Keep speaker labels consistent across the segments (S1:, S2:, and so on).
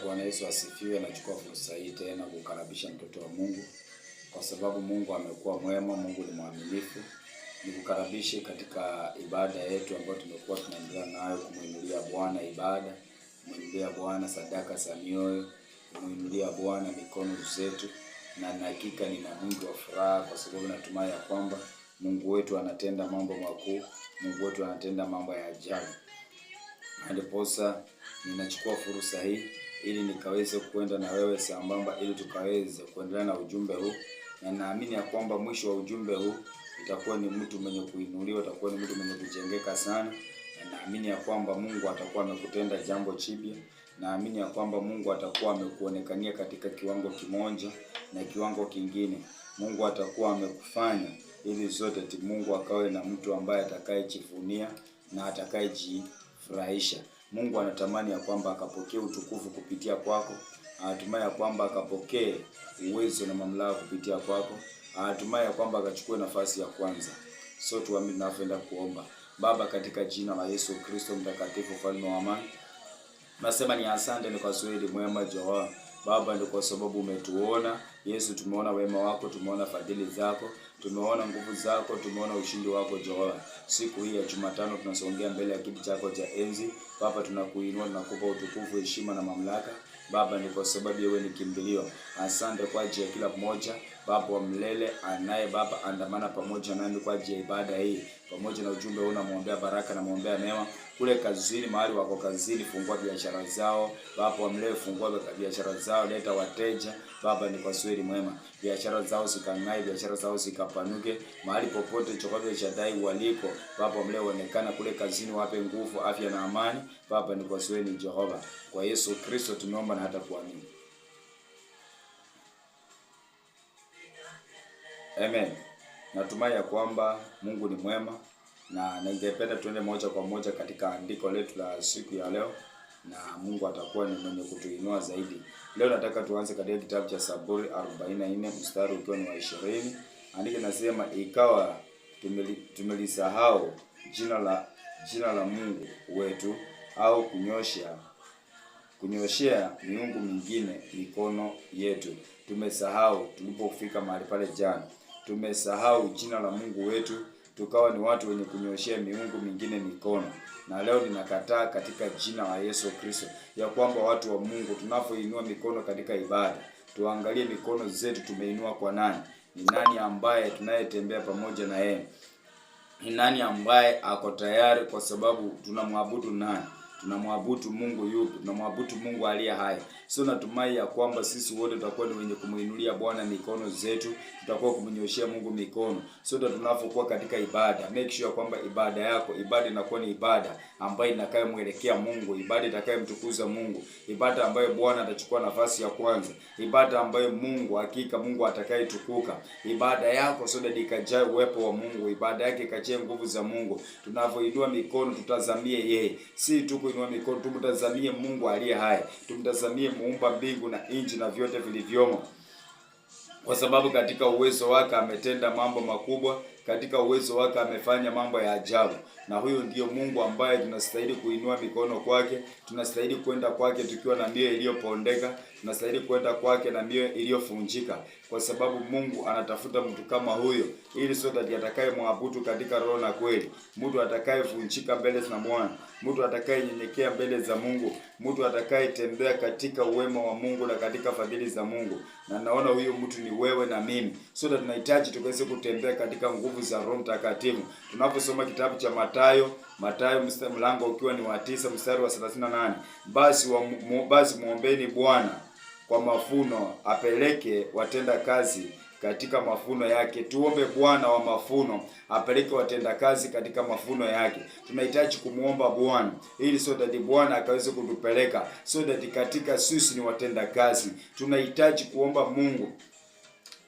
S1: Bwana Yesu asifiwe. Nachukua fursa hii tena kukaribisha mtoto wa Mungu, kwa sababu Mungu amekuwa mwema, Mungu ni mwaminifu. Nikukaribishe katika ibada yetu ambayo tumekuwa tunaendelea nayo, kumuinulia Bwana ibada, kumuinulia Bwana sadaka za mioyo, kumuinulia Bwana mikono zetu, na hakika nina mwingi wa furaha kwa sababu natumai ya kwamba Mungu wetu anatenda mambo makuu, Mungu wetu anatenda mambo ya ajabu. Ndiposa ninachukua fursa hii ili nikaweze kwenda na wewe sambamba, ili tukaweze kuendelea na ujumbe huu, na naamini ya kwamba mwisho wa ujumbe huu itakuwa ni mtu mwenye kuinuliwa, itakuwa ni mtu mwenye kujengeka sana, na naamini ya kwamba Mungu atakuwa amekutenda jambo jipya. Naamini ya kwamba Mungu atakuwa amekuonekania katika kiwango kimoja na kiwango kingine. Mungu atakuwa amekufanya ili zote Mungu akawe na mtu ambaye atakayejivunia na atakayejifurahisha. Mungu anatamani ya kwamba akapokee utukufu kupitia kwako. Anatumai ya kwamba akapokee uwezo na mamlaka kupitia kwako. Anatumai ya kwamba akachukue nafasi ya kwanza. So tuamini na tunaenda kuomba. Baba, katika jina la Yesu Kristo mtakatifu, mfalme wa amani, nasema ni asante, ni kwa sababu mwema Jehova. Baba, ndio kwa sababu umetuona. Yesu, tumeona wema wako, tumeona fadhili zako, tumeona nguvu zako, tumeona ushindi wako Jehova. Siku hii ya Jumatano tunasongea mbele ya kiti chako cha enzi. Baba, tunakuinua na kukupa utukufu, heshima na mamlaka. Baba, ni kwa sababu wewe ni kimbilio. Asante kwa ajili ya kila mmoja Baba wa mlele anaye Baba andamana pamoja nami kwa ajili ya ibada hii. Pamoja na ujumbe huu namuombea baraka na muombea neema kule kazini, mahali wako kazini, fungua biashara zao. Baba wa mlele, fungua biashara zao, leta wateja. Baba, ni kwa sweli mwema. Biashara zao zikangae, biashara zao zikapanuke. Mahali popote chochote cha dai waliko, Baba wa mlele onekana kule kazini, wape nguvu, afya na amani. Baba, ni kwa sweli Jehova. Kwa Yesu Kristo tumeomba na hata kuamini. Amen. Natumai ya kwamba Mungu ni mwema, na ningependa tuende moja kwa moja katika andiko letu la siku ya leo, na Mungu atakuwa ni mwenye kutuinua zaidi. Leo nataka tuanze katika kitabu cha Zaburi 44 mstari ukiwa ni wa 20. Andiko nasema, ikawa tumelisahau jina la Mungu wetu, au kunyoshea miungu mingine mikono yetu. Tumesahau tulipofika mahali pale jana. Tumesahau jina la Mungu wetu, tukawa ni watu wenye kunyoshea miungu mingine mikono. Na leo ninakataa katika jina la Yesu Kristo ya kwamba watu wa Mungu tunapoinua mikono katika ibada, tuangalie mikono zetu tumeinua kwa nani? Ni nani ambaye tunayetembea pamoja na yeye? Ni nani ambaye ako tayari? Kwa sababu tunamwabudu nani? Tunamwabudu Mungu yupi? Tunamwabudu Mungu aliye hai. So natumai ya kwamba sisi wote tutakuwa ni wenye kumuinulia Bwana mikono zetu, tutakuwa kumnyoshia Mungu mikono. So tunapokuwa katika ibada, make sure kwamba ibada yako, ibada inakuwa ni ibada ambayo inakayomwelekea Mungu, ibada itakayomtukuza Mungu, ibada ambayo Bwana atachukua nafasi ya kwanza, ibada ambayo Mungu hakika Mungu atakayetukuka. Ibada yako so that ikajae uwepo wa Mungu, ibada yake ikajae nguvu za Mungu. Tunapoinua mikono tutazamie yeye, si tu kuinua mikono, tumtazamie Mungu aliye hai, tumtazamie muumba mbingu na nchi na vyote vilivyomo, kwa sababu katika uwezo wake ametenda mambo makubwa, katika uwezo wake amefanya mambo ya ajabu. Na huyo ndiyo Mungu ambaye tunastahili kuinua mikono kwake, tunastahili kwenda kwake tukiwa na mioyo iliyopondeka, tunastahili kwenda kwake na mioyo iliyofunjika, kwa sababu Mungu anatafuta mtu kama huyo, ili sote atakayemwabudu katika roho na kweli, mtu atakayevunjika mbele za Bwana, mtu atakayenyenyekea mbele za Mungu, mtu atakayetembea katika uwema wa Mungu na katika fadhili za Mungu. Na naona huyo mtu ni wewe na mimi. Sote tunahitaji tukaweze kutembea katika nguvu za Roho Mtakatifu. Tunaposoma kitabu cha Mathayo mlango ukiwa ni wa 9 mstari wa 38, basi muombeeni Bwana kwa mafuno apeleke watenda kazi katika mafuno yake. Tuombe Bwana wa mafuno apeleke watenda kazi katika mafuno yake. Tunahitaji kumuomba Bwana ili so that Bwana akaweze kutupeleka, so that katika sisi ni watenda kazi. Tunahitaji kuomba Mungu.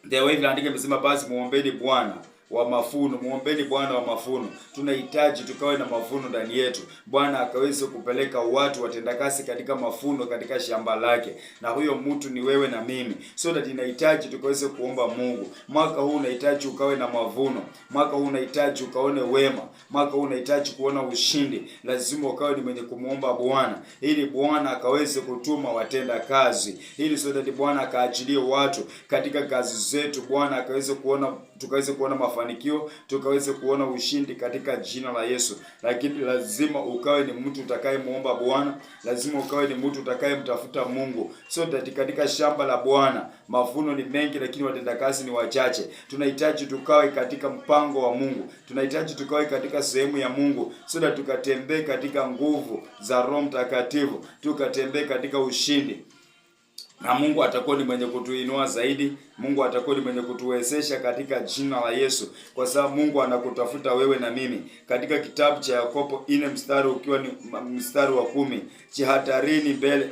S1: The way andike imesema, basi muombeeni Bwana wa mafuno. Muombeni Bwana wa mafuno. Tunahitaji tukawe na mafuno ndani yetu. Bwana akaweze kupeleka watu watendakazi katika mafuno katika shamba lake, na huyo mtu ni wewe na mimi. So that inahitaji tukaweze kuomba Mungu. Mwaka huu unahitaji ukawe na mavuno. Mwaka huu unahitaji ukaone wema. Mwaka huu unahitaji kuona ushindi. Lazima ukawe ni mwenye kumuomba Bwana, ili Bwana akaweze kutuma watenda kazi, ili so that Bwana akaachilie watu katika kazi zetu. Bwana akaweze kuona, tukaweze kuona mafanikio, tukaweze kuona ushindi katika jina la Yesu. Lakini lazima ukawe ni mtu utakayemuomba Bwana, lazima ukawe ni mtu utakayemtafuta Mungu. So that katika shamba la Bwana mavuno ni mengi, lakini watendakazi ni wachache. Tunahitaji tukawe katika mpango wa Mungu, tunahitaji tukawe katika sehemu ya Mungu, so that tukatembee katika nguvu za Roho Mtakatifu, tukatembee katika ushindi, na Mungu atakuwa ni mwenye kutuinua zaidi. Mungu atakuwa ni mwenye kutuwezesha katika jina la Yesu, kwa sababu Mungu anakutafuta wewe na mimi. Katika kitabu cha Yakobo 4 mstari ukiwa ni mstari wa 10, jihatarini mbele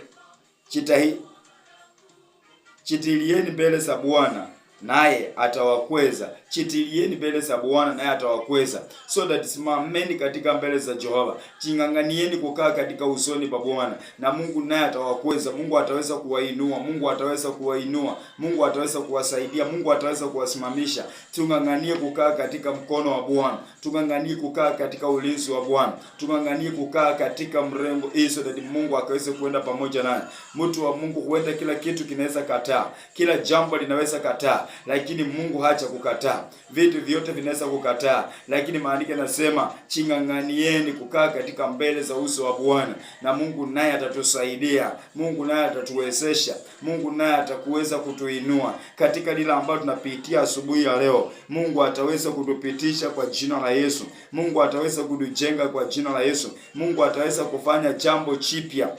S1: chitilieni mbele za Bwana naye atawakweza. Chitilieni mbele za Bwana naye atawakweza. So that simameni katika mbele za Jehova. Ching'ang'anieni kukaa katika usoni pa Bwana, na Mungu naye atawakweza. Mungu ataweza kuwainua, Mungu ataweza kuwainua, Mungu ataweza kuwasaidia, Mungu ataweza kuwasimamisha. Tung'ang'anie kukaa katika mkono wa Bwana. Tung'ang'anie kukaa katika ulinzi wa Bwana. Tung'ang'anie kukaa katika mrengo hizo, that Mungu akaweze kuenda pamoja naye. Mtu wa Mungu, huenda kila kitu kinaweza kataa, kila jambo linaweza kataa, lakini Mungu hacha kukataa. Vitu vyote vinaweza kukataa, lakini maandiko yanasema ching'ang'anieni kukaa katika mbele za uso wa Bwana, na Mungu naye atatusaidia. Mungu naye atatuwezesha. Mungu naye atakuweza kutuinua katika lile ambalo tunapitia asubuhi ya leo. Mungu ataweza kutupitisha kwa jina la Yesu. Mungu ataweza kutujenga kwa jina la Yesu. Mungu ataweza kufanya jambo chipya,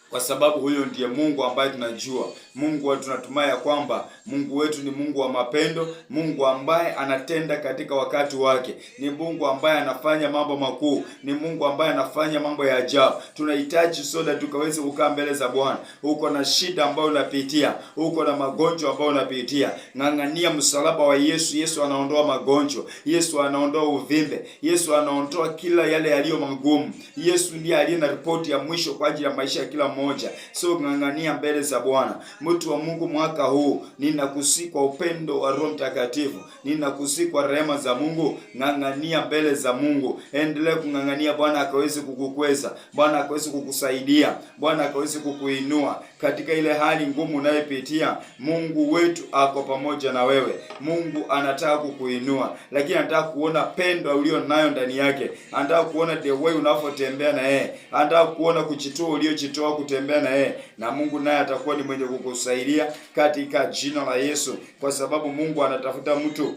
S1: kwa sababu huyo ndiye Mungu ambaye tunajua. Mungu tunatumai ya kwamba Mungu wetu ni Mungu wa mapendo, Mungu ambaye anatenda katika wakati wake, ni Mungu ambaye anafanya mambo makuu, ni Mungu ambaye anafanya mambo ya ajabu. Tunahitaji soda tukaweze kukaa mbele za Bwana. Uko na shida ambayo unapitia, uko na magonjwa ambayo unapitia, ng'ang'ania msalaba wa Yesu. Yesu anaondoa magonjwa, Yesu anaondoa uvimbe, Yesu anaondoa kila yale yaliyo magumu. Yesu ndiye aliye na ripoti ya mwisho kwa ajili ya maisha ya kila mmoja. So ng'ang'ania mbele za Bwana. Mtu wa Mungu, mwaka huu ninakusihi kwa upendo wa Roho Mtakatifu, ninakusihi kwa rehema za Mungu, ng'ang'ania mbele za Mungu. Endelea kung'ang'ania. Bwana akaweze kukukweza, Bwana akaweze kukusaidia, Bwana akaweze kukuinua katika ile hali ngumu unayopitia. Mungu wetu ako pamoja na wewe. Mungu anataka kukuinua, lakini anataka kuona pendo ulio nayo ndani yake. Anataka kuona the way unavyotembea na yeye. Anataka kuona kujitoa uliojitoa kutembea na yeye, na Mungu naye atakuwa ni mwenye kukusaidia katika jina la Yesu, kwa sababu Mungu anatafuta mtu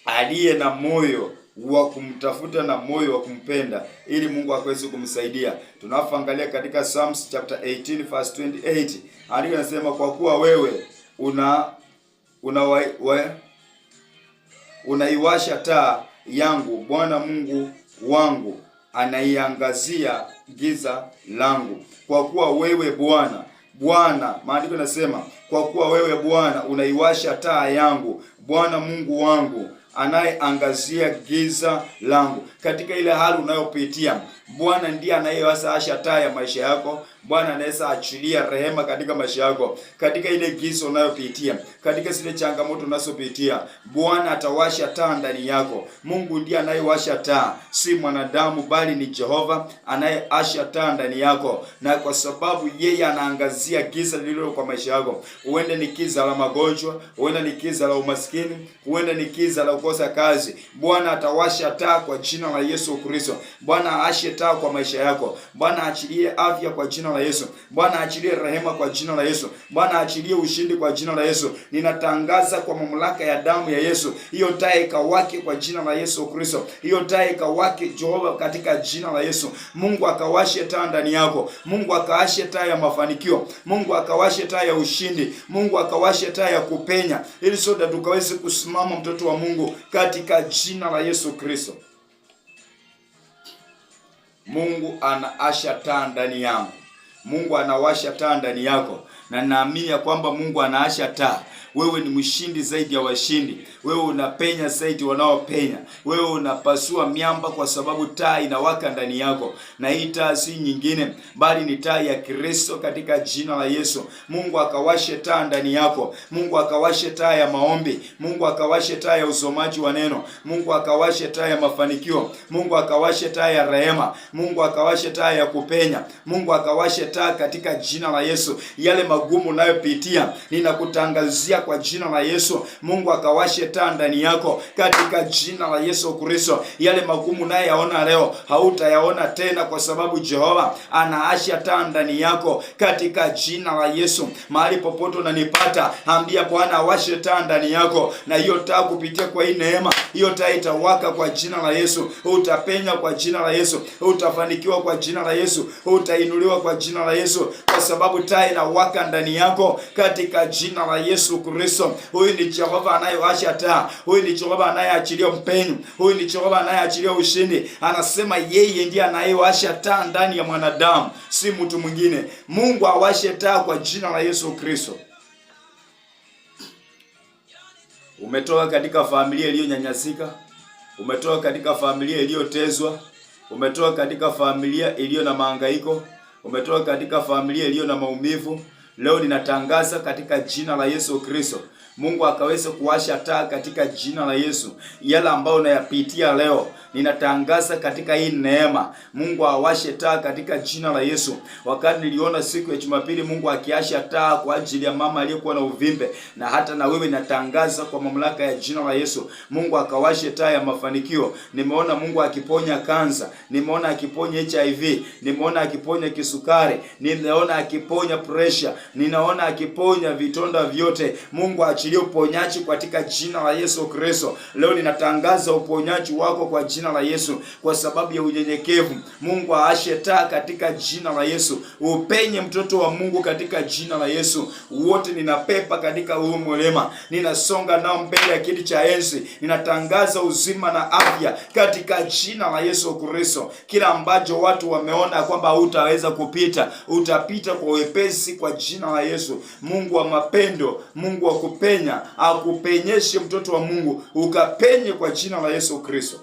S1: aliye na moyo wa kumtafuta na moyo wa kumpenda, ili Mungu akaweze kumsaidia. Tunapoangalia katika Psalms chapter 18 verse 28, andiko linasema, kwa kuwa wewe unaiwasha taa yangu, Bwana Mungu wangu anaiangazia giza langu. Kwa kuwa wewe Bwana, maandiko yanasema, kwa kuwa wewe Bwana unaiwasha taa yangu, Bwana Mungu wangu anayeangazia giza langu. Katika ile hali unayopitia, Bwana ndiye anayewasha taa ya maisha yako. Bwana anaweza achilia rehema katika maisha yako. Katika ile giza unayopitia, katika zile changamoto unazopitia, Bwana atawasha taa ndani yako. Mungu ndiye anayewasha taa, si mwanadamu, bali ni Jehova anayewasha taa ndani yako. Na kwa sababu yeye anaangazia giza lililo kwa maisha yako, huenda ni giza la magonjwa, huenda ni giza la umaskini, huenda ni giza la kukosa kazi, Bwana atawasha taa kwa jina la Yesu Kristo. Bwana aashe taa kwa maisha yako. Bwana achilie afya kwa jina la Yesu. Bwana achilie rehema kwa jina la Yesu. Bwana achilie ushindi kwa jina la Yesu. Ninatangaza kwa mamlaka ya damu ya Yesu, hiyo taa ikawake kwa jina la Yesu Kristo. Hiyo taa ikawake Jehova, katika jina la Yesu. Mungu akawashe taa ndani yako. Mungu akawashe taa ya mafanikio. Mungu akawashe taa ya ushindi. Mungu akawashe taa ya kupenya, ili sote tukaweze kusimama, mtoto wa Mungu, katika jina la Yesu Kristo. Mungu anaasha taa ndani yangu. Mungu anawasha taa ndani yako, na naamini ya kwamba Mungu anaasha taa. Wewe ni mshindi zaidi ya washindi. Wewe unapenya zaidi wanaopenya. Wewe unapasua miamba kwa sababu taa inawaka ndani yako, na hii taa si nyingine bali ni taa ya Kristo katika jina la Yesu. Mungu akawashe taa ndani yako. Mungu akawashe taa ya maombi. Mungu akawashe taa ya usomaji wa neno. Mungu akawashe taa ya mafanikio. Mungu akawashe taa ya rehema. Mungu akawashe taa ya kupenya. Mungu akawashe taa katika jina la Yesu. Yale magumu unayopitia, ninakutangazia kwa jina la Yesu, Mungu akawashe taa ndani yako katika jina la Yesu Kristo. Yale magumu unayoyaona leo hautayaona tena, kwa sababu Jehova anaasha taa ndani yako katika jina la Yesu. Mahali popote unanipata, ambia Bwana awashe taa ndani yako, na hiyo taa kupitia kwa hii neema, hiyo taa itawaka kwa jina la Yesu. Utapenya kwa jina la Yesu, utafanikiwa kwa jina la Yesu, utainuliwa kwa jina la Yesu, kwa sababu taa inawaka ndani yako katika jina la Yesu Kristo. Huyu ni Jehova anayewasha taa. Huyu ni Jehova anayeachilia mpenyo. Huyu ni Jehova anayeachilia ushindi. Anasema yeye ndiye anayewasha taa ndani ya mwanadamu, si mtu mwingine. Mungu awashe taa kwa jina la Yesu Kristo. Umetoka katika familia iliyonyanyasika, umetoka katika familia iliyotezwa, umetoka katika familia iliyo na mahangaiko, umetoka katika familia iliyo na maumivu. Leo ninatangaza katika jina la Yesu Kristo, Mungu akaweze kuwasha taa katika jina la Yesu. Yale ambayo unayapitia leo, ninatangaza katika hii neema, Mungu awashe taa katika jina la Yesu. Wakati niliona siku ya Jumapili Mungu akiasha taa kwa ajili ya mama aliyekuwa na uvimbe, na hata na wewe natangaza kwa mamlaka ya jina la Yesu, Mungu akawashe taa ya mafanikio. Nimeona Mungu akiponya kansa, nimeona akiponya HIV, nimeona akiponya kisukari, nimeona akiponya pressure, ninaona akiponya vitonda vyote. Mungu achilie uponyaji katika jina la Yesu Kristo. Leo ninatangaza uponyaji wako kwa jina la Yesu, kwa sababu ya unyenyekevu. Mungu aashe taa katika jina la Yesu. Upenye mtoto wa Mungu katika jina la Yesu. Wote ninapepa katika huu mlima, ninasonga nao mbele ya kiti cha enzi. Ninatangaza uzima na afya katika jina la Yesu Kristo. Kila ambacho watu wameona kwamba hutaweza kupita, utapita kwa wepesi kwa jina la Yesu. Mungu wa mapendo, Mungu wa kupenya, akupenyeshe mtoto wa Mungu, ukapenye kwa jina la Yesu Kristo.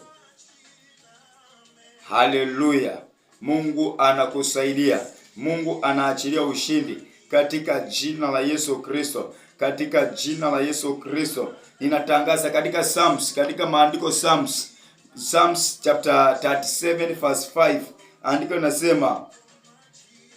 S1: Haleluya. Mungu anakusaidia. Mungu anaachilia ushindi katika jina la Yesu Kristo. Katika jina la Yesu Kristo. Ninatangaza katika Psalms, katika maandiko Psalms chapter 37 verse 5. Andiko linasema,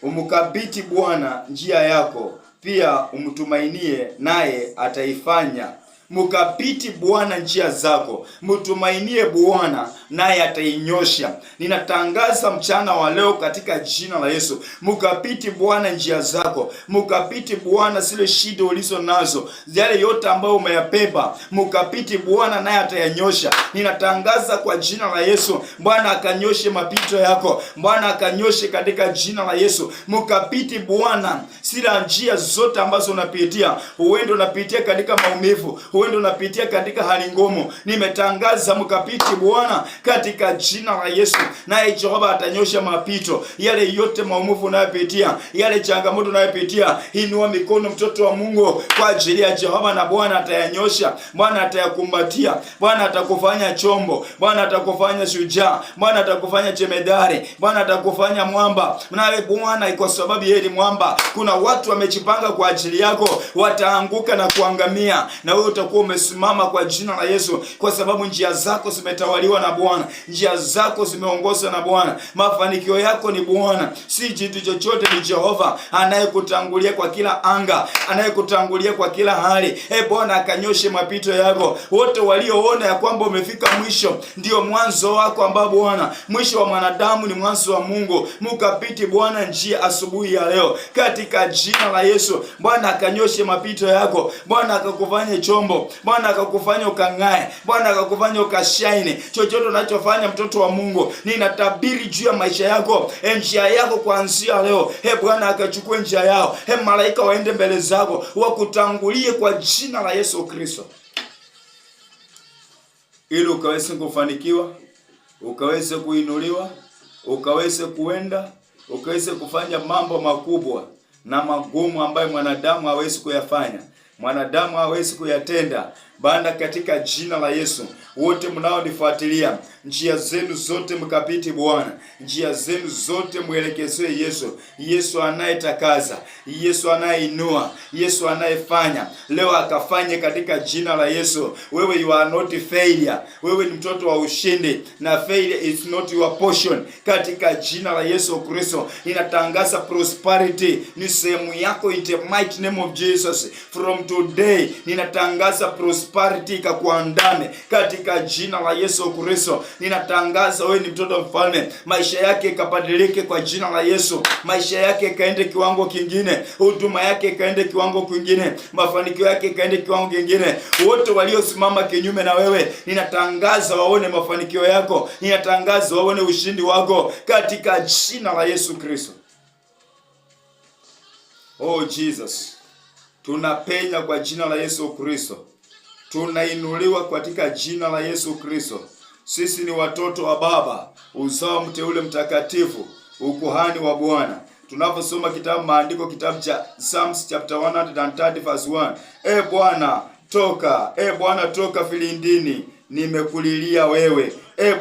S1: umkabidhi Bwana njia yako, pia umtumainie naye ataifanya. Mkabidhi Bwana njia zako, mtumainie Bwana naye atainyosha. Ninatangaza mchana wa leo katika jina la Yesu, mkabidhi Bwana njia zako, mkabidhi Bwana zile shida ulizo nazo, yale yote ambayo umeyabeba, mkabidhi Bwana naye atayanyosha. Ninatangaza kwa jina la Yesu, Bwana akanyoshe mapito yako, Bwana akanyoshe katika jina la Yesu. Mkabidhi Bwana sila njia zote ambazo unapitia. Huenda unapitia katika maumivu, huenda unapitia katika hali ngumu. Nimetangaza mkabidhi Bwana katika jina la Yesu, naye Jehova atanyosha mapito. Yale yote maumivu unayopitia, yale changamoto unayopitia, inua mikono mtoto wa Mungu kwa ajili ya Jehova, na Bwana atayanyosha. Bwana atayakumbatia. Bwana atakufanya chombo. Bwana atakufanya shujaa. Bwana atakufanya jemedari. Bwana atakufanya mwamba. Nawe Bwana, kwa sababu yeye ni mwamba, kuna watu wamejipanga kwa ajili yako, wataanguka na kuangamia, na wewe utakuwa umesimama kwa jina la Yesu, kwa sababu njia zako zimetawaliwa na Bwana. Njia zako zimeongozwa na Bwana. Mafanikio yako ni Bwana, si kitu chochote. Ni Jehova anayekutangulia kwa kila anga, anayekutangulia kwa kila hali. Bwana akanyoshe mapito yako. Wote walioona ya kwamba umefika mwisho, ndio mwanzo wako, ambao Bwana, mwisho wa mwanadamu ni mwanzo wa Mungu. Mkabidhi Bwana njia asubuhi ya leo katika jina la Yesu. Bwana akanyoshe mapito yako. Bwana akakufanye chombo. Bwana akakufanya ukang'ae. Bwana akakufanya ukashine. Chochote unachofanya mtoto wa Mungu, ninatabiri juu ya maisha yako, njia yako kuanzia leo, Bwana akachukue njia yao. Malaika waende mbele zako, wakutangulie kwa jina la Yesu Kristo, ili ukaweze kufanikiwa, ukaweze kuinuliwa, ukaweze kuenda, ukaweze kufanya mambo makubwa na magumu ambayo mwanadamu hawezi kuyafanya. mwanadamu hawezi kuyatenda. Bwana, katika jina la Yesu, wote mnaonifuatilia, njia zenu zote mkapiti Bwana, njia zenu zote mwelekezwe Yesu. Yesu anayetakaza, Yesu anayeinua, Yesu anayefanya. Leo akafanye katika jina la Yesu. Wewe you are not failure. Wewe ni mtoto wa ushindi, na failure is not your portion. Katika jina la Yesu Kristo ninatangaza prosperity ni sehemu yako in the mighty name of Jesus. From today ninatangaza prosperity ikakuandame katika jina la Yesu Kristo. Ninatangaza wewe ni mtoto mfalme, maisha yake ikabadilike kwa jina la Yesu. Maisha yake kaende kiwango kingine, huduma yake kaende kiwango kingine, mafanikio yake kaende kiwango kingine. Wote waliosimama kinyume na wewe, ninatangaza waone mafanikio yako, ninatangaza waone ushindi wako katika jina la Yesu Kristo. Oh Jesus, tunapenya kwa jina la Yesu Kristo. Tunainuliwa katika jina la Yesu Kristo. Sisi ni watoto wa Baba, uzao mteule mtakatifu, ukuhani wa Bwana. Tunaposoma kitabu maandiko, kitabu cha Psalms chapter 130 verse 1. Bwana toka, Bwana toka vilindini, nimekulilia wewe.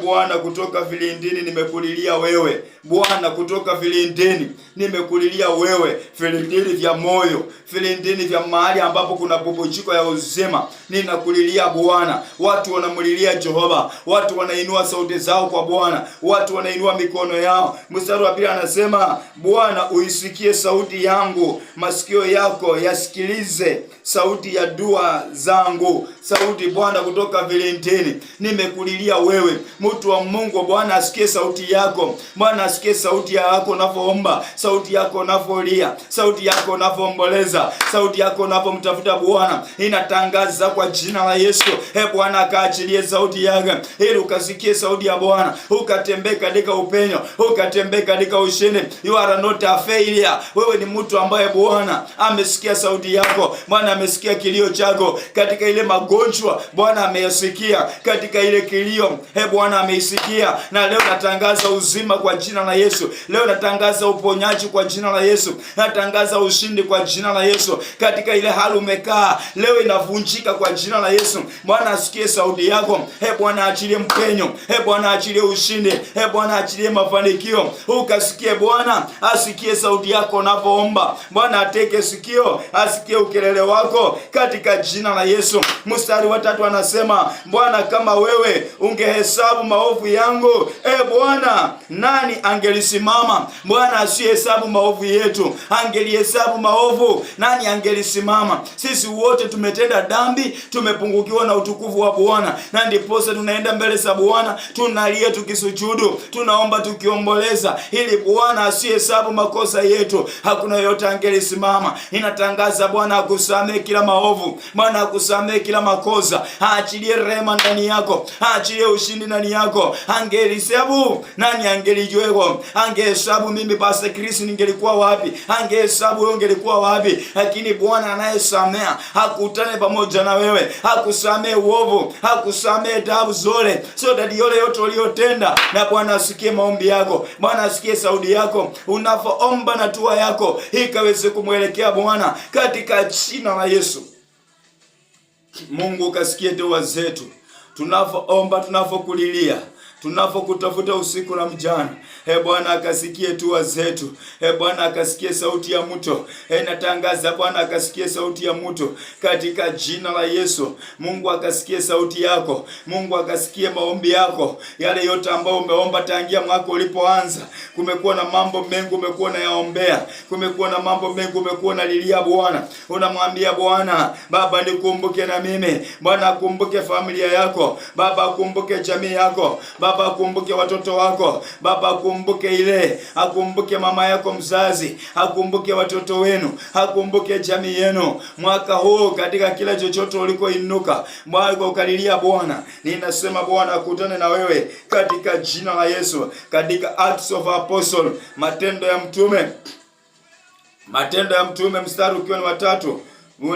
S1: Bwana kutoka vilindini nimekulilia wewe. Bwana kutoka vilindini nimekulilia wewe. Vilindini vya moyo, vilindini vya mahali ambapo kuna bubujiko ya uzima, ninakulilia Bwana. Watu wanamulilia Jehova, watu wanainua sauti zao kwa Bwana, watu wanainua mikono yao. Mstari wa 2 anasema, Bwana uisikie sauti yangu, masikio yako yasikilize sauti ya dua zangu. Sauti Bwana kutoka vilindini, nimekulilia wewe. Mtu wa Mungu, Bwana asikie sauti yako. Bwana asikie sauti yako unapoomba, sauti yako unapolia, sauti yako unapoomboleza, sauti yako unapomtafuta Bwana. Inatangaza kwa jina la Yesu, Bwana akaachilie sauti yake ili ukasikie sauti ya Bwana, ukatembee katika upenyo, ukatembee katika ushindi. You are not a failure. Wewe ni mtu ambaye Bwana amesikia sauti yako. Bwana amesikia kilio chako katika ile magonjwa. Bwana ameyasikia katika ile kilio. Bwana ameisikia, na leo natangaza uzima kwa jina la Yesu. Leo natangaza uponyaji kwa jina la Yesu. Natangaza ushindi kwa jina la Yesu. Katika ile hali umekaa, leo inavunjika kwa jina la Yesu. Bwana asikie sauti yako. Bwana achilie mpenyo. Bwana achilie ushindi. Bwana achilie mafanikio. Ukasikie Bwana asikie sauti yako unapoomba. Bwana ateke sikio, asikie ukelele wako katika jina la Yesu. Mstari wa 3 anasema, Bwana kama wewe ungehesabu maovu yangu, Bwana nani angelisimama? Bwana asihesabu maovu yetu, angelihesabu maovu, nani angelisimama? Sisi wote tumetenda dhambi, tumepungukiwa na utukufu wa Bwana, na ndiposa tunaenda mbele za Bwana, tunalia tukisujudu, tunaomba tukiomboleza, ili Bwana asihesabu makosa yetu. Hakuna yote angelisimama. Inatangaza Bwana akusamehe kila maovu, Bwana akusamehe kila makosa, aachilie rehema ndani yako, aachilie ushindi ndani yako. Angelihesabu, nani angelijua? Angehesabu mimi Pastor Chris ningelikuwa wapi? Angehesabu wewe ungelikuwa wapi? Lakini Bwana anayesamea hakutane pamoja na wewe, hakusamee uovu, hakusamee dhambi zote, so that yole yote uliyotenda. Na Bwana asikie maombi yako, Bwana asikie sauti yako unapoomba, na dua yako ikaweze kumwelekea Bwana katika jina la Yesu. Mungu kasikie dua zetu tunapoomba, tunapokulilia, tunapokutafuta usiku na mchana. Bwana akasikie dua zetu. Bwana akasikie sauti ya mto. Natangaza Bwana akasikie sauti ya mto katika jina la Yesu. Mungu akasikie sauti yako. Mungu akasikie maombi yako. Yale yote ambayo umeomba tangia mwaka ulipoanza. Kumekuwa na mambo mengi umekuwa na yaombea. Kumekuwa na mambo mengi umekuwa na lilia Bwana. Unamwambia Bwana, Baba nikumbuke na mimi. Bwana akumbuke familia yako. Baba akumbuke jamii yako. Baba akumbuke watoto wako. Baba akumbuke ile, akumbuke mama yako mzazi, akumbuke watoto wenu, akumbuke jamii yenu. Mwaka huu katika kila chochote ulikoinuka, Bwana ukalilia Bwana, ninasema Bwana akutane na wewe katika jina la Yesu. Katika Acts of Apostle, Matendo ya Mtume mstari ukiwa ni 3,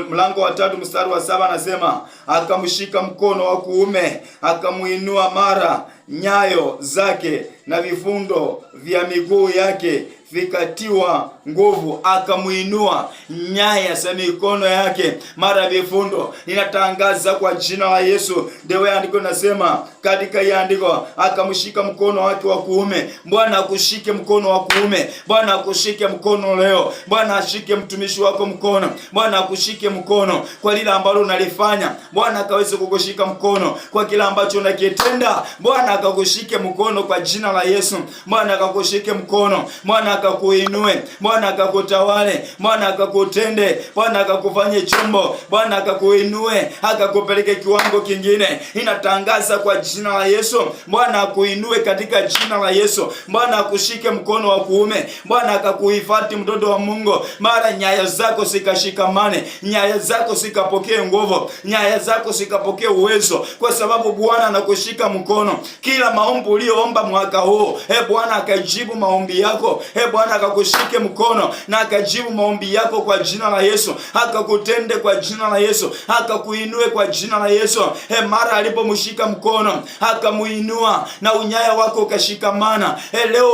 S1: mlango wa 3 mstari wa 7 anasema, akamshika mkono wa kuume, akamuinua mara nyayo zake na vifundo vya miguu yake vikatiwa nguvu, akamuinua nyaya za mikono yake mara vifundo. Ninatangaza kwa jina la Yesu, ndio andiko nasema katika andiko, akamshika mkono wake wa kuume. Bwana akushike mkono wa kuume. Bwana akushike mkono leo. Bwana ashike mtumishi wako mkono. Bwana akushike mkono kwa lile ambalo unalifanya. Bwana akaweze kukushika mkono kwa kila ambacho unakitenda. Bwana akakushike mkono kwa jina la Yesu. Bwana akakushike mkono. Bwana akakuinue. Bwana akakutawale. Bwana akakutende. Bwana akakufanye chombo. Bwana akakuinue, akakupeleke kiwango kingine. Inatangaza kwa jina la Yesu. Bwana akuinue katika jina la Yesu. Bwana akushike mkono wa kuume. Bwana akakuhifadhi mtoto wa Mungu. Mara nyaya zako sikashikamane. Nyaya zako sikapokee nguvu. Nyaya zako sikapokee uwezo, kwa sababu Bwana anakushika mkono. Kila maombi uliyoomba mwaka huu, Bwana akajibu maombi yako. Bwana akakushike mkono na akajibu maombi yako kwa jina la Yesu. Akakutende kwa jina la Yesu. Akakuinue kwa jina la Yesu. Mara alipomshika mkono akamuinua na unyaya wako ukashikamana. Leo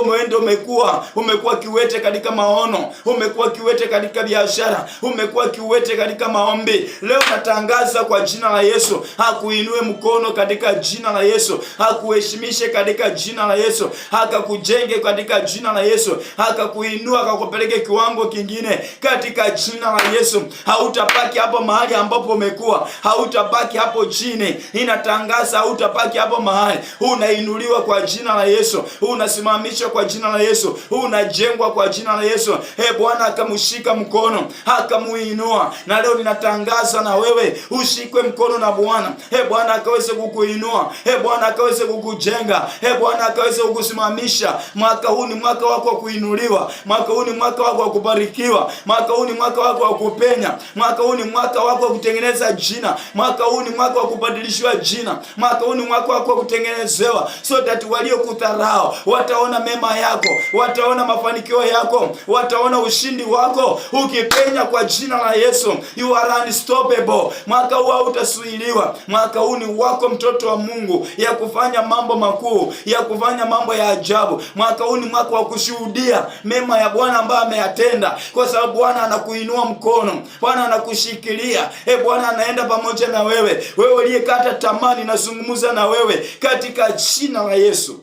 S1: umekuwa kiwete katika maono, umekuwa kiwete katika biashara, umekuwa kiwete katika maombi. Leo natangaza kwa jina la Yesu, akuinue mkono katika jina la Yesu, akuheshimishe katika jina la Yesu, akakujenge katika jina la Yesu, akakuinua akakupeleke kiwango kingine katika jina la Yesu. Hautabaki hapo mahali ambapo umekuwa, hautabaki hapo chini. Inatangaza hautabaki hapo mahali. Unainuliwa kwa jina la Yesu, unasimamishwa kwa jina la Yesu, unajengwa kwa jina la Yesu. Bwana akamshika mkono, akamuinua, na leo ninatangaza na wewe ushikwe mkono na Bwana. Bwana akaweze kukuinua, Bwana akaweze kukujenga, Bwana akaweze kukusimamisha. Mwaka huu ni mwaka wako wa kuinuliwa, mwaka huu ni mwaka wako wa kubarikiwa, mwaka huu ni mwaka wako wa kupenya, mwaka huu ni mwaka wako wa kutengeneza jina, mwaka huu ni mwaka wa kubadilishwa jina, mwaka huu ni mwaka wako wa kutengenezewa, so that waliokudharau wataona mema yako, wataona mafanikio yako, wataona ushindi wako ukipenya kwa jina la Yesu. You are unstoppable. Mwaka huu hautasuiliwa. Mwaka huu ni wako, mtoto wa Mungu, ya kufanya mambo makuu, ya kufanya mambo ya ajabu. Mwaka huu ni mwaka wa kushuhudia mema ya Bwana ambaye ameyatenda, kwa sababu Bwana anakuinua mkono, Bwana anakushikilia. Bwana anaenda pamoja na wewe. Wewe uliyekata tamani, nazungumza na wewe katika jina la Yesu.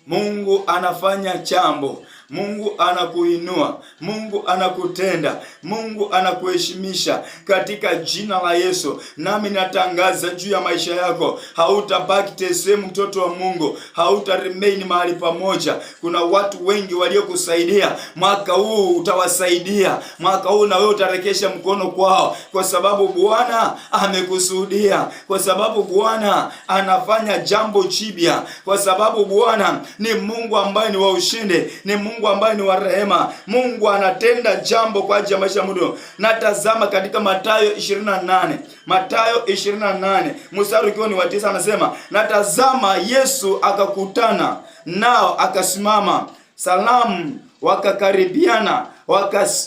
S1: Mungu anafanya jambo. Mungu anakuinua, Mungu anakutenda, Mungu anakuheshimisha katika jina la Yesu. Nami natangaza juu ya maisha yako, hautabaki tesemu, mtoto wa Mungu, hautaremain mahali pamoja. Kuna watu wengi waliokusaidia, mwaka huu utawasaidia. Mwaka huu na wewe utarekesha mkono kwao, kwa sababu Bwana amekusudia, kwa sababu Bwana anafanya jambo jipya, kwa sababu Bwana ni Mungu ambaye ni wa ushindi, ni Mungu ambaye ni wa rehema. Mungu anatenda jambo kwa ajili ya maisha ya mtu. Natazama katika Mathayo 28. Mathayo 28 mstari ukiwa ni wa 9, anasema, natazama Yesu akakutana nao, akasimama, salamu, wakakaribiana,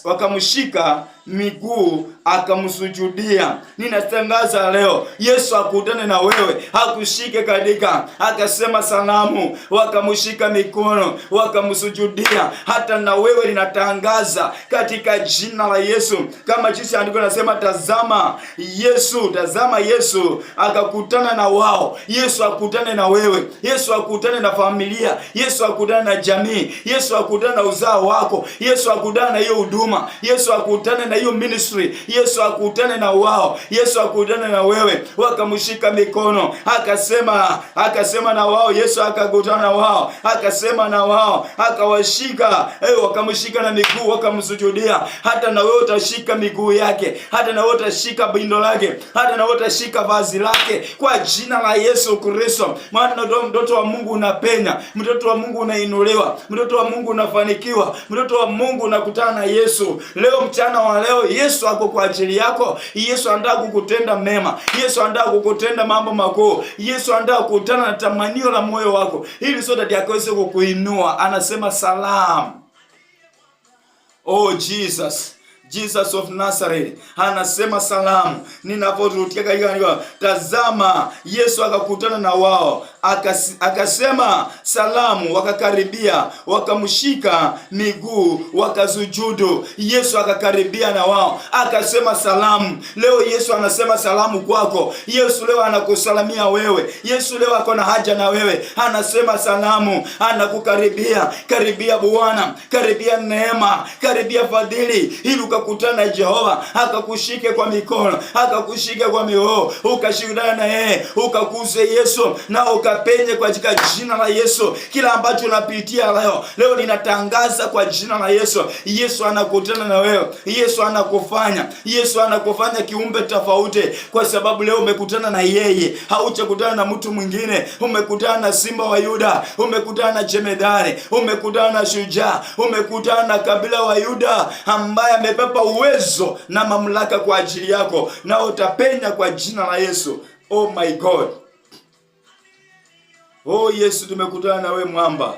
S1: wakamshika miguu, akamsujudia. Ninatangaza leo, Yesu akutane na wewe, akushike katika, akasema salamu, wakamshika mikono, wakamsujudia. Hata na wewe ninatangaza katika jina la Yesu, kama jinsi andiko linasema, tazama Yesu akakutana na wao. Yesu akutane na wewe, Yesu akutane na familia, Yesu akutane na jamii, Yesu akutane na uzao wako, Yesu akutane na hiyo huduma, Yesu akutane na hiyo ministry, Yesu akutane na wao, Yesu akutane na wewe. Wakamshika mikono, akasema na wao. Yesu akakutana na wao, akasema na wao, akawashika, wakamshika na miguu, wakamsujudia. Hata na wewe utashika miguu yake, hata na wewe utashika bindo lake, hata na wewe utashika vazi lake kwa jina la Yesu Kristo. Maana mtoto wa Mungu unapenya, mtoto wa Mungu unainuliwa, mtoto wa Mungu unafanikiwa, mtoto wa Mungu unakutana na Yesu. Leo mchana wa leo, Yesu ako kwa ajili yako. Yesu anataka kukutenda mema, Yesu anataka kukutenda mambo makuu, Yesu anataka kukutana na tamanio la moyo wako, ili sote akaweze kukuinua. Anasema salamu. Oh Jesus, Jesus of Nazareth anasema salamu. Ninaporudia katika tazama, Yesu akakutana na wao, akasema salamu, wakakaribia, wakamshika miguu, wakasujudu. Yesu akakaribia na wao, akasema salamu. Leo Yesu anasema salamu kwako. Yesu leo anakusalamia wewe. Yesu leo ako na haja na wewe, anasema salamu, anakukaribia. Karibia Bwana, karibia neema, karibia fadhili, ili ukakutana na Jehova, akakushike kwa mikono, akakushike kwa miguu, ukashindana na yeye, ukakuze Yesu na ukapenye kwa jina la Yesu. Kila ambacho unapitia leo ninatangaza kwa jina la Yesu. Yesu anakutana na wewe. Yesu anakufanya kiumbe tofauti, kwa sababu leo umekutana na yeye. Haujakutana na mtu mwingine. Umekutana na Simba wa Yuda, umekutana na jemedari, umekutana na shujaa, umekutana na kabila wa Yuda ambaye amebeba uwezo na mamlaka kwa ajili yako, na utapenya kwa jina la Yesu. Oh my God. Oh Yesu, tumekutana na wewe mwamba.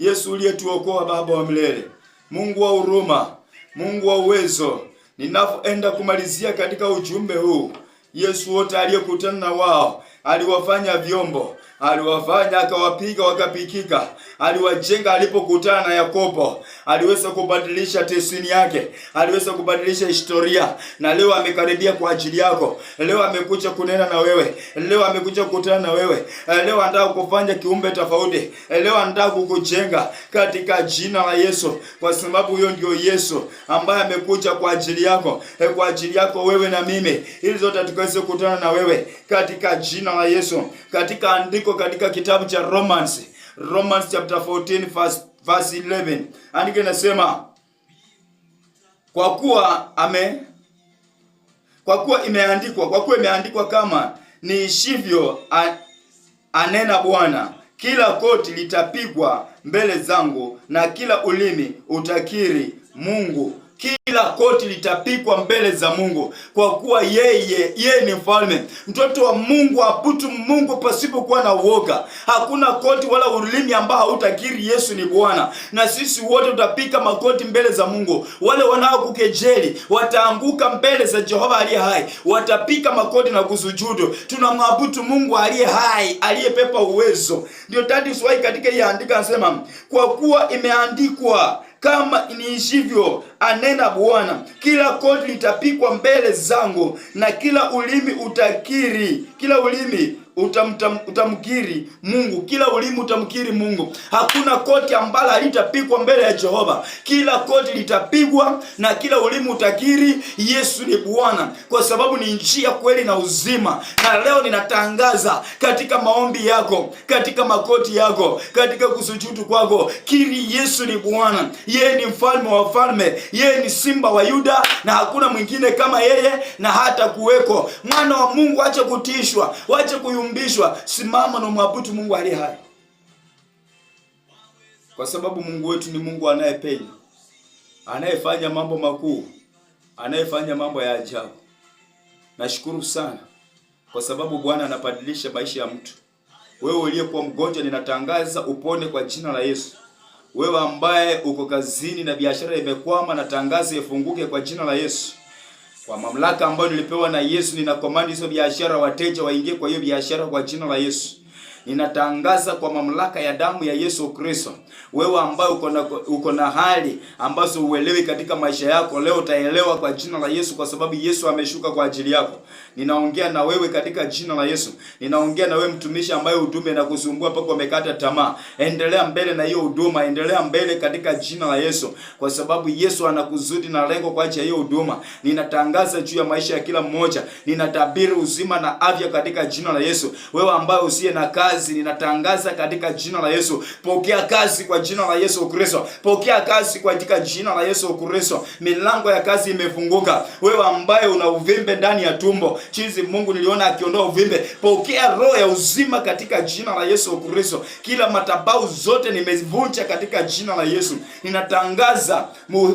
S1: Yesu uliyetuokoa, Baba wa milele, Mungu wa huruma, Mungu wa uwezo. Ninapoenda kumalizia katika ujumbe huu, Yesu wote aliyekutana na wao aliwafanya vyombo, aliwafanya akawapiga wakapikika, aliwajenga. Alipokutana na Yakobo aliweza kubadilisha tesini yake, aliweza kubadilisha historia, na leo amekaribia kwa ajili yako. Leo amekuja kunena na wewe, leo amekuja kukutana na wewe, leo anataka kufanya kiumbe tofauti, leo anataka kukujenga katika jina la Yesu, kwa sababu huyo ndio Yesu ambaye amekuja kwa ajili yako wewe na mimi, ili zote tukaweze kukutana na wewe katika jina la Yesu. Katika andiko, katika kitabu cha Romans chapter 14 verse 11, andiko nasema, kwa kuwa imeandikwa kama niishivyo, anena Bwana, kila koti litapigwa mbele zangu na kila ulimi utakiri Mungu. Kila koti litapigwa mbele za Mungu, kwa kuwa yeye ni mfalme. Mtoto wa Mungu abudu Mungu pasipokuwa na uoga. Hakuna koti wala ulimi ambao hautakiri Yesu ni Bwana. Na sisi wote tutapika makoti mbele za Mungu. Wale wanaokukejeli wataanguka mbele za Jehova aliye hai, watapika makoti na kusujudu. Tunamwabudu Mungu aliye hai, aliyepepa uwezo. Ndio tadi swali katika hii andika anasema, kwa kuwa imeandikwa kama niishivyo, anena Bwana, kila koti litapikwa mbele zangu na kila ulimi utakiri, kila ulimi utamkiri Mungu. Kila ulimi utamkiri Mungu. Hakuna koti ambalo halitapigwa mbele ya Jehova. Kila koti litapigwa na kila ulimi utakiri Yesu ni Bwana, kwa sababu ni njia, kweli na uzima. Na leo ninatangaza katika maombi yako, katika makoti yako, katika kusujudu kwako, kiri Yesu ni Bwana. Yeye ni mfalme wa falme, yeye ni Simba wa Yuda, na hakuna mwingine kama yeye, na hata kuweko. Mwana wa Mungu, acha kutishwa, acha kuyumbishwa, simama na mwabudu Mungu aliye hai, kwa sababu Mungu wetu ni Mungu anayepenya, anayefanya mambo makuu, anayefanya mambo ya ajabu. Nashukuru sana kwa sababu Bwana anabadilisha maisha ya mtu. Wewe uliyekuwa mgonjwa, ninatangaza upone kwa jina la Yesu. Wewe ambaye uko kazini na biashara imekwama, natangaza ifunguke kwa jina la Yesu. Kwa mamlaka ambayo nilipewa na Yesu, ninakomandi hizo biashara, wateja waingie kwa hiyo biashara kwa jina la Yesu. Ninatangaza kwa mamlaka ya damu ya Yesu Kristo. Wewe ambaye uko na hali ambazo uelewi katika maisha yako, leo utaelewa kwa jina la Yesu, kwa sababu Yesu ameshuka kwa ajili yako. Ninaongea na wewe katika jina la Yesu. Ninaongea na wewe mtumishi ambaye huduma na kusumbua mpaka umekata tamaa. Endelea mbele na hiyo huduma, endelea mbele katika jina la Yesu, kwa sababu Yesu anakuzudi na lengo kwa ajili ya hiyo huduma. Ninatangaza juu ya maisha ya kila mmoja. Ninatabiri uzima na afya katika jina la Yesu. Wewe ambaye usiye na kazi, ninatangaza katika jina la Yesu, pokea kazi kwa jina la Yesu Kristo. Pokea kazi katika jina la Yesu Kristo. Milango ya kazi imefunguka. Wewe ambaye una uvimbe ndani ya tumbo, chizi Mungu niliona akiondoa uvimbe, pokea roho ya uzima katika jina la Yesu Kristo. Kila madhabahu zote nimezivunja katika jina la Yesu. Ninatangaza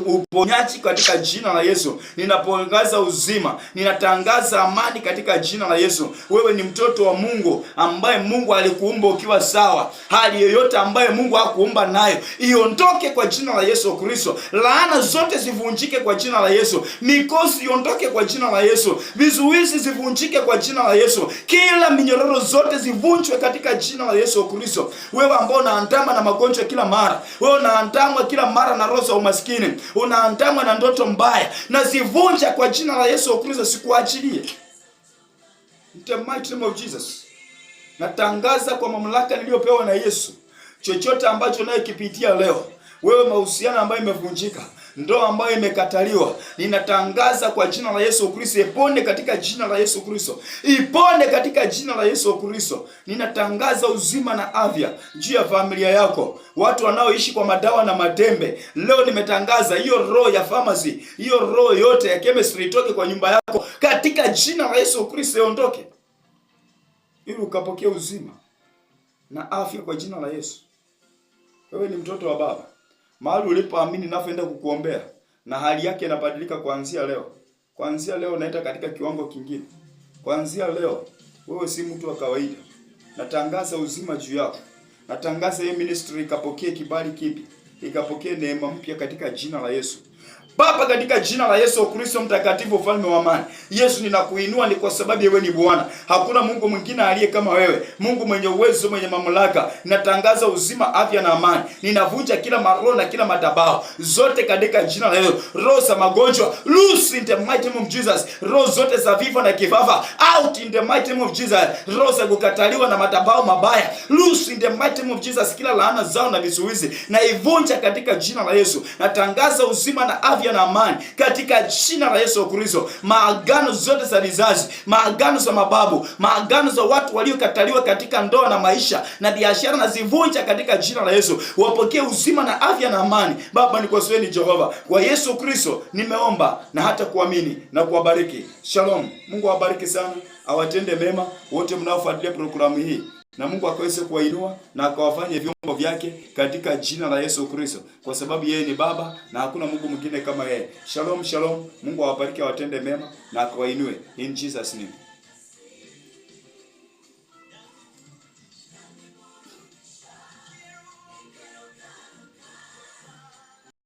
S1: uponyaji katika jina la Yesu. Ninatangaza uzima, ninatangaza amani katika jina la Yesu. Wewe ni mtoto wa Mungu ambaye Mungu alikuumba ukiwa sawa. Hali yoyote ambayo Mungu hakuumba nayo iondoke kwa jina la Yesu Kristo. Laana zote zivunjike kwa jina la Yesu. Mikosi iondoke kwa jina la Yesu. Vizuizi zivunjike kwa jina la Yesu. Kila minyororo zote zivunjwe katika jina la Yesu Kristo. Wewe ambao unaandamwa na magonjwa kila mara, wewe unaandamwa kila mara na roho za umaskini, unaandamwa na ndoto mbaya, na zivunja kwa jina la Yesu Kristo, sikuachilie. In the mighty name of Jesus. Natangaza kwa mamlaka niliyopewa na Yesu, chochote ambacho naye kipitia leo, wewe mahusiano ambayo imevunjika, ndoa ambayo imekataliwa, ninatangaza kwa jina la Yesu Kristo, ipone katika jina la Yesu Kristo. Ipone katika jina la Yesu Kristo. Ninatangaza uzima na afya juu ya familia yako. Watu wanaoishi kwa madawa na matembe, leo nimetangaza hiyo roho ya pharmacy, hiyo roho yote ya chemistry itoke kwa nyumba yako katika jina la Yesu Kristo, iondoke ili ukapokea uzima na afya kwa jina la Yesu. Wewe ni mtoto wa Baba. Mahali ulipoamini naenda kukuombea, na hali yake inabadilika kuanzia leo. Kuanzia leo naenda katika kiwango kingine. Kuanzia leo wewe si mtu wa kawaida. Natangaza uzima juu yako. Natangaza hii ministry ikapokee kibali kipi, ikapokee neema mpya katika jina la Yesu. Baba, katika jina la Yesu Kristo mtakatifu, ufalme wa amani, Yesu ninakuinua ni kwa sababu wewe ni Bwana. Hakuna Mungu mwingine aliye kama wewe, Mungu mwenye uwezo, mwenye mamlaka. Natangaza uzima, afya na amani. Ninavunja kila maroho na kila madhabahu zote katika jina la Yesu. Roho za magonjwa, loose in the mighty name of Jesus. Roho zote za vifo na kifafa, out in the mighty name of Jesus. Roho za kukataliwa na madhabahu mabaya, loose in the mighty name of Jesus. Kila laana zao na vizuizi na ivunja katika jina la Yesu. Natangaza uzima na afya na amani katika jina la Yesu Kristo. Maagano zote za vizazi, maagano za mababu, maagano za watu waliokataliwa katika ndoa na maisha na biashara, na zivunja katika jina la Yesu. Wapokee uzima na afya na amani. Baba, ni kwa sababu ni Jehova, kwa Yesu Kristo nimeomba na hata kuamini na kuwabariki. Shalom. Mungu awabariki sana, awatende mema wote mnaofuatilia programu hii, na Mungu akaweze kuwainua na akawafanye vyombo vyake katika jina la Yesu Kristo, kwa sababu yeye ni Baba na hakuna Mungu mwingine kama yeye. Shalom, shalom. Mungu awabariki, awatende mema na akawainue in Jesus name.